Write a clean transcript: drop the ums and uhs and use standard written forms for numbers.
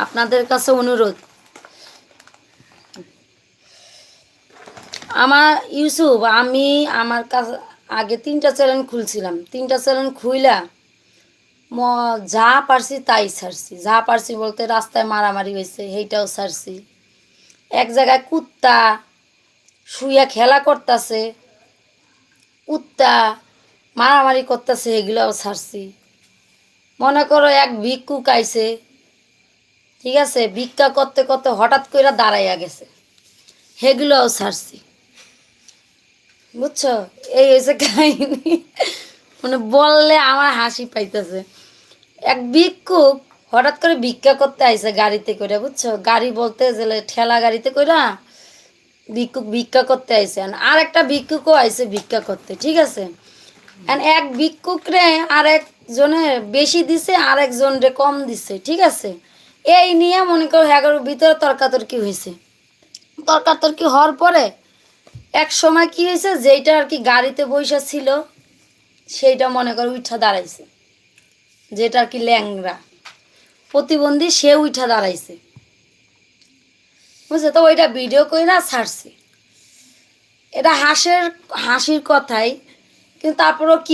আপনাদের কাছে অনুরোধ, আমার ইউসুফ, আমি আমার কাছে আগে 3টা চ্যানেল খুলছিলাম, 3টা চ্যানেল খুইলা যা পারছি তাই ছাড়ছি। যা পারছি বলতে রাস্তায় মারামারি হয়েছে সেইটাও ছাড়ছি, এক জায়গায় কুত্তা শুইয়া খেলা করতেছে, কুত্তা মারামারি করতেছে, এগুলোও ছাড়ছি। মনে করো এক ভিক্ষুক আইছে, ঠিক আছে, ভিক্ষা করতে করতে হঠাৎ করে দাঁড়াইয়া গেছে, সেগুলোও ছাড়ছি। বুঝছো, এই হয়েছে কাহিনী। মানে বললে আমার হাসি পাইতেছে। এক ভিক্ষুক হঠাৎ করে ভিক্ষা করতে আইছে গাড়িতে করে, বুঝছো, গাড়ি বলতে গেলে ঠেলা গাড়িতে করে ভিক্ষুক ভিক্ষা করতে আইছে। আর একটা ভিক্ষুকও আইছে ভিক্ষা করতে, ঠিক আছে। এক ভিক্ষুকরে আর একজনে বেশি দিছে, আর একজনরে কম দিছে, ঠিক আছে। এই নিয়ে মনে করো এগারোর ভিতরে তর্কাতর্কি হয়েছে। তর্কাতর্কি হওয়ার পরে এক সময় কি হয়েছে, যেইটা আর কি গাড়িতে বৈশা ছিল সেইটা মনে করো উঠা দাঁড়াইছে, যেটা আর কি ল্যাংরা প্রতিবন্ধী, সে উঠা দাঁড়াইছে, বুঝছো। তো ওইটা ভিডিও করে না ছাড়ছি। এটা হাসির কথাই, কিন্তু তারপরও কি